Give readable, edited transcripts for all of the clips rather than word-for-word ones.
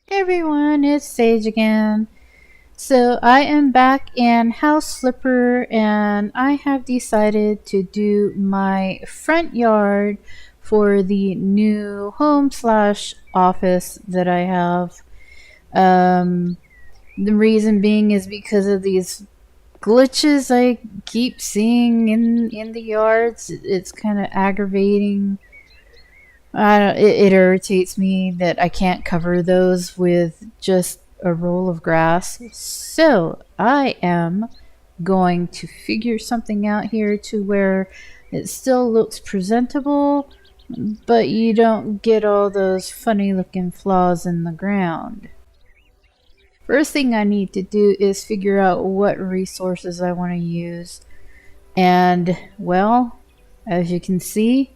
Hey everyone, it's Sage again. So I am back in House Flipper and I have decided to do my front yard for the new home slash office that I have. Um, the reason being is because of these glitches I keep seeing in the yards. It's kind of aggravating. It irritates me that I can't cover those with just a roll of grass. So I am going to figure something out here to where it still looks presentable, but you don't get all those funny looking flaws in the ground. First thing I need to do is figure out what resources I want to use. And, well, as you can see,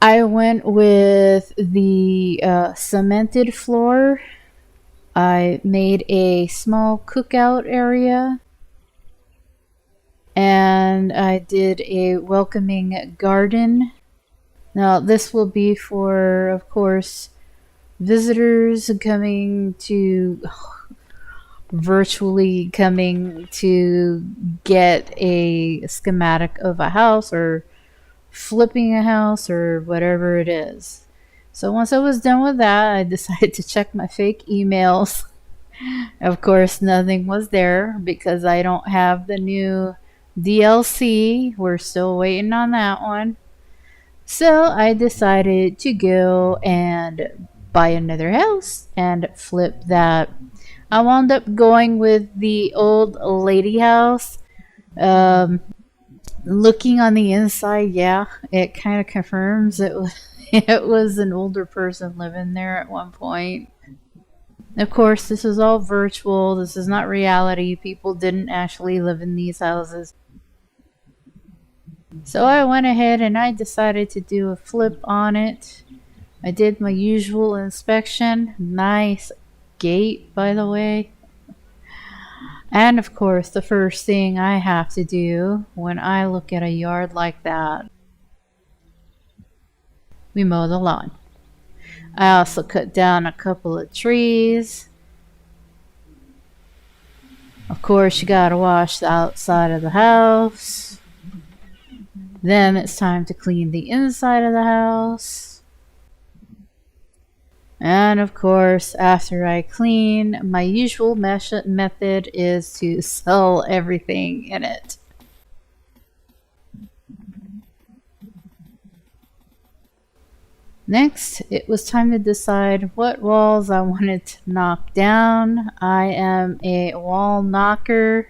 I went with the cemented floor. I made a small cookout area. And I did a welcoming garden. Now, this will be for, of course, visitors virtually coming to get a schematic of a house or flipping a house or whatever it is. So once I was done with that, I decided to check my fake emails. Of course, nothing was there because I don't have the new DLC. We're still waiting on that one. So I decided to go and buy another house and flip that. I wound up going with the old lady house. Um, Looking on the inside, yeah, it kind of confirms it was an older person living there at one point. Of course, this is all virtual. This is not reality. People didn't actually live in these houses. So I went ahead and I decided to do a flip on it. I did my usual inspection. Nice gate, by the way. And of course, the first thing I have to do when I look at a yard like that, we mow the lawn. I also cut down a couple of trees. Of course, you gotta wash the outside of the house. Then it's time to clean the inside of the house. And of course, after I clean, my usual method is to sell everything in it. Next, it was time to decide what walls I wanted to knock down. I am a wall knocker.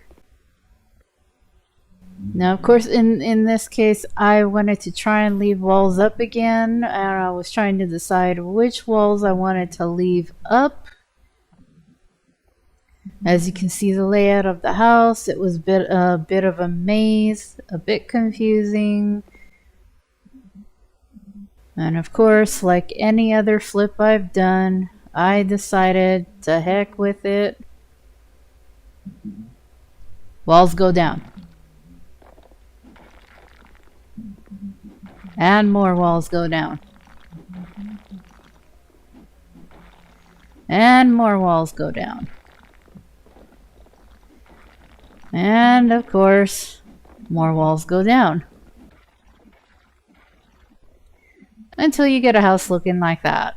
Now, of course, in this case, I wanted to try and leave walls up again, and I was trying to decide which walls I wanted to leave up. As you can see the layout of the house, it was a bit of a maze, a bit confusing. And of course, like any other flip I've done, I decided to heck with it. Walls go down. And more walls go down. And more walls go down. And of course, more walls go down. Until you get a house looking like that.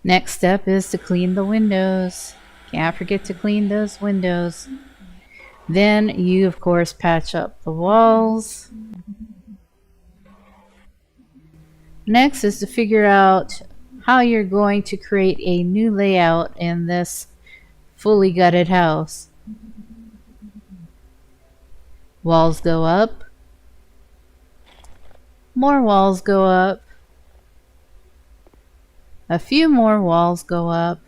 Next step is to clean the windows. Can't forget to clean those windows. Then you, of course, patch up the walls. Next is to figure out how you're going to create a new layout in this fully gutted house. Walls go up. More walls go up. A few more walls go up.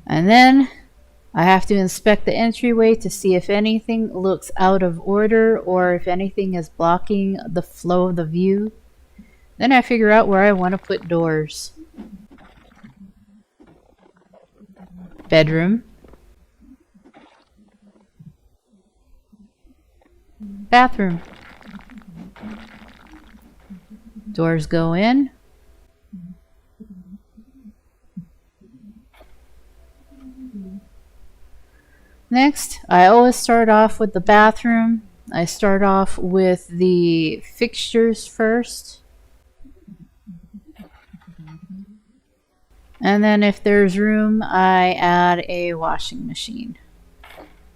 And then I have to inspect the entryway to see if anything looks out of order or if anything is blocking the flow of the view. Then I figure out where I want to put doors. Bedroom. Bathroom. Doors go in. Next, I always start off with the bathroom. I start off with the fixtures first. And then if there's room, I add a washing machine.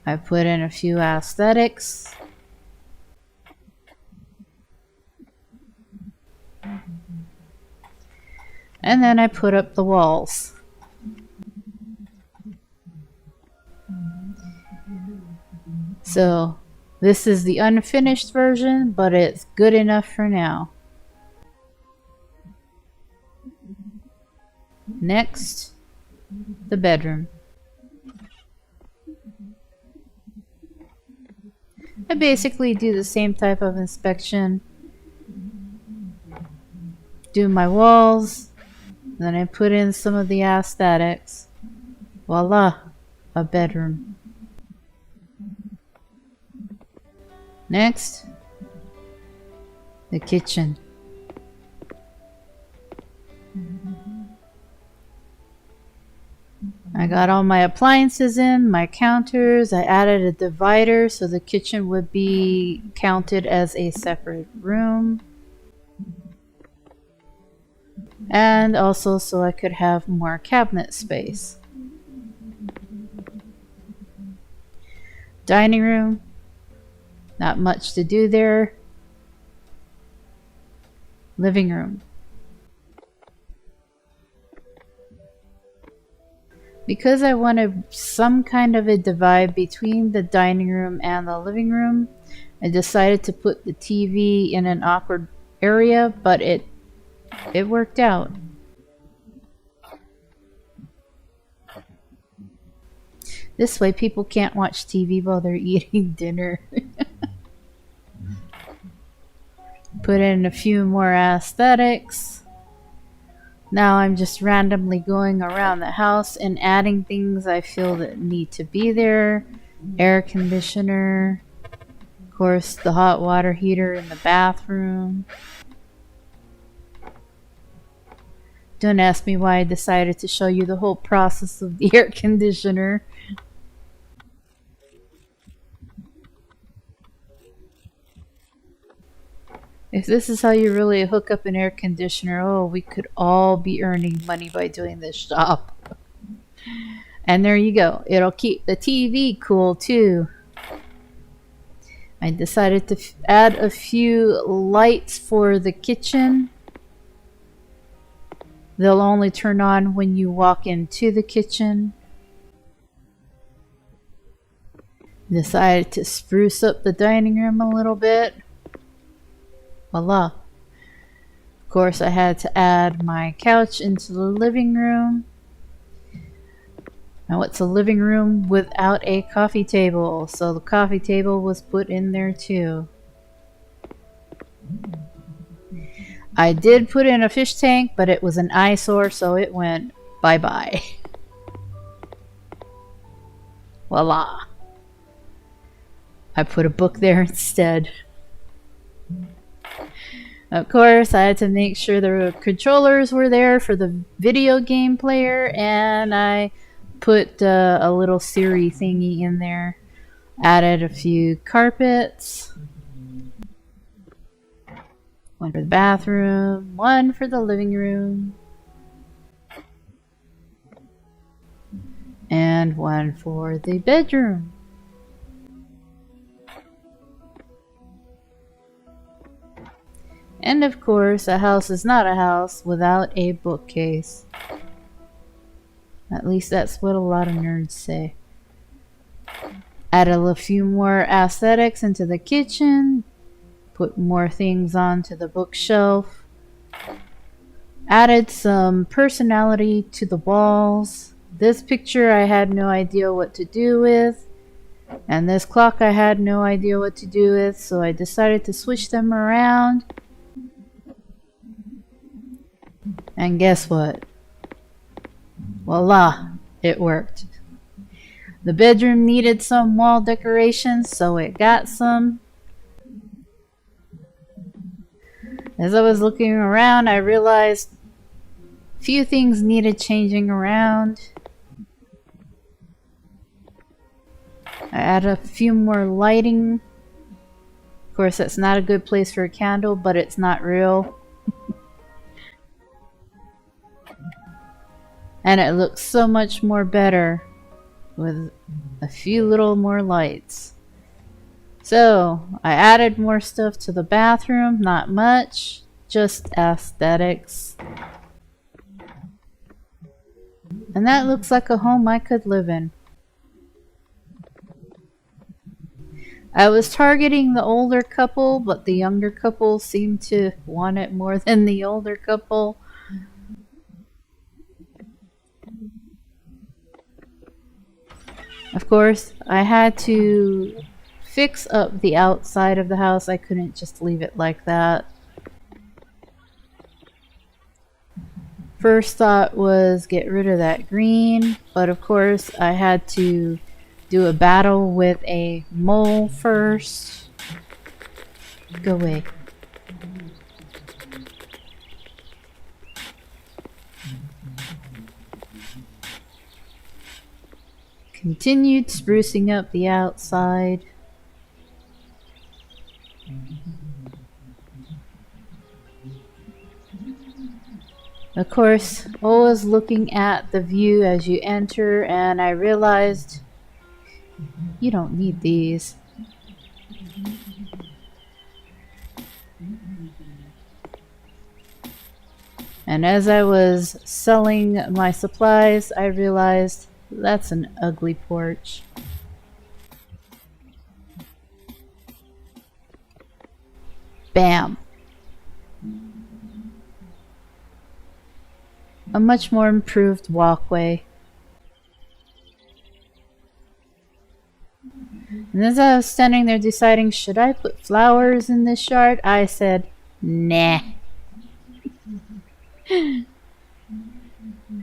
I put in a few aesthetics. And then I put up the walls. So this is the unfinished version, but it's good enough for now. Next, the bedroom. I basically do the same type of inspection. Do my walls, then I put in some of the aesthetics. Voila, a bedroom. Next, the kitchen. I got all my appliances in, my counters. I added a divider so the kitchen would be counted as a separate room. And also so I could have more cabinet space. Dining room. Not much to do there. Living room. Because I wanted some kind of a divide between the dining room and the living room, I decided to put the TV in an awkward area, but it worked out. This way people can't watch TV while they're eating dinner. Put in a few more aesthetics. Now I'm just randomly going around the house and adding things I feel that need to be there. Air conditioner. Of course, the hot water heater in the bathroom. Don't ask me why I decided to show you the whole process of the air conditioner. If this is how you really hook up an air conditioner, oh, we could all be earning money by doing this job. And there you go. It'll keep the TV cool too. I decided to add a few lights for the kitchen. They'll only turn on when you walk into the kitchen. Decided to spruce up the dining room a little bit. Voila. Of course, I had to add my couch into the living room. Now, what's a living room without a coffee table? So the coffee table was put in there too. I did put in a fish tank, but it was an eyesore, so it went bye-bye. Voila. I put a book there instead. Of course, I had to make sure the controllers were there for the video game player, and I put a little Siri thingy in there. Added a few carpets. One for the bathroom, one for the living room, and one for the bedroom. And of course, a house is not a house without a bookcase. At least that's what a lot of nerds say. Added a few more aesthetics into the kitchen. Put more things onto the bookshelf. Added some personality to the walls. This picture I had no idea what to do with. And this clock I had no idea what to do with, so I decided to switch them around. And guess what? Voila, it worked. The bedroom needed some wall decorations, so it got some. As I was looking around, I realized a few things needed changing around. I added a few more lighting. Of course, that's not a good place for a candle, but it's not real. And it looks so much more better with a few little more lights. So, I added more stuff to the bathroom, not much, just aesthetics. And that looks like a home I could live in. I was targeting the older couple, but the younger couple seemed to want it more than the older couple. Of course, I had to fix up the outside of the house. I couldn't just leave it like that. First thought was get rid of that green, but of course I had to do a battle with a mole first. Go away. Continued sprucing up the outside. Of course, always looking at the view as you enter, and I realized you don't need these. And as I was selling my supplies, I realized that's an ugly porch. Bam! A much more improved walkway. And as I was standing there deciding, should I put flowers in this yard? I said, nah.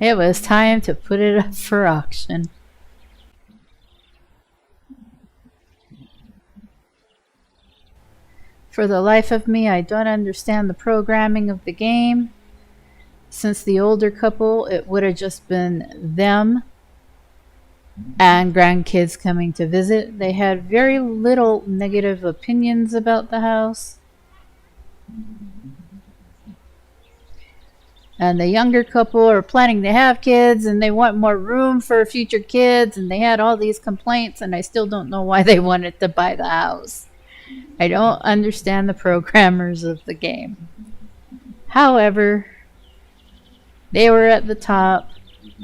It was time to put it up for auction. For the life of me, I don't understand the programming of the game. Since the older couple, it would have just been them and grandkids coming to visit. They had very little negative opinions about the house. And the younger couple are planning to have kids and they want more room for future kids, and they had all these complaints, and I still don't know why they wanted to buy the house. I don't understand the programmers of the game. However, they were at the top.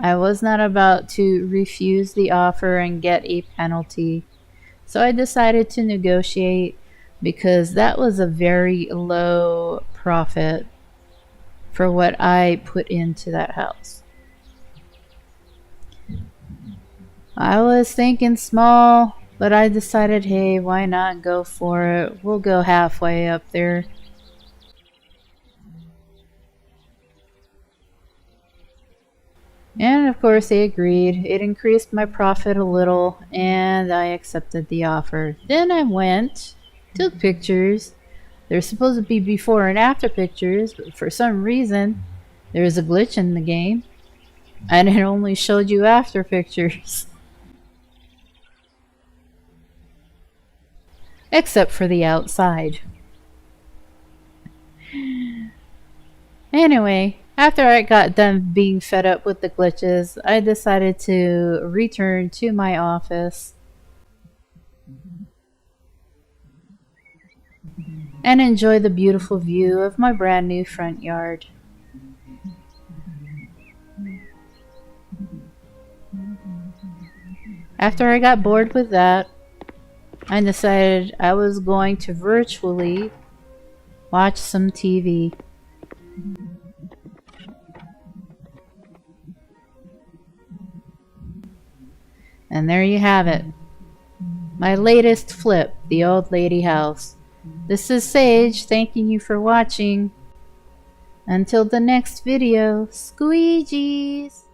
I was not about to refuse the offer and get a penalty. So I decided to negotiate because that was a very low profit for what I put into that house. I was thinking small, but I decided, hey, why not go for it? We'll go halfway up there. And of course they agreed. It increased my profit a little, and I accepted the offer. Then I went, took pictures. There's supposed to be before and after pictures, but for some reason there was a glitch in the game and it only showed you after pictures. Except for the outside. Anyway, after I got done being fed up with the glitches, I decided to return to my office and enjoy the beautiful view of my brand new front yard. After I got bored with that, I decided I was going to virtually watch some TV. And there you have it. My latest flip, the old lady house. This is Sage, thanking you for watching. Until the next video, squeegees!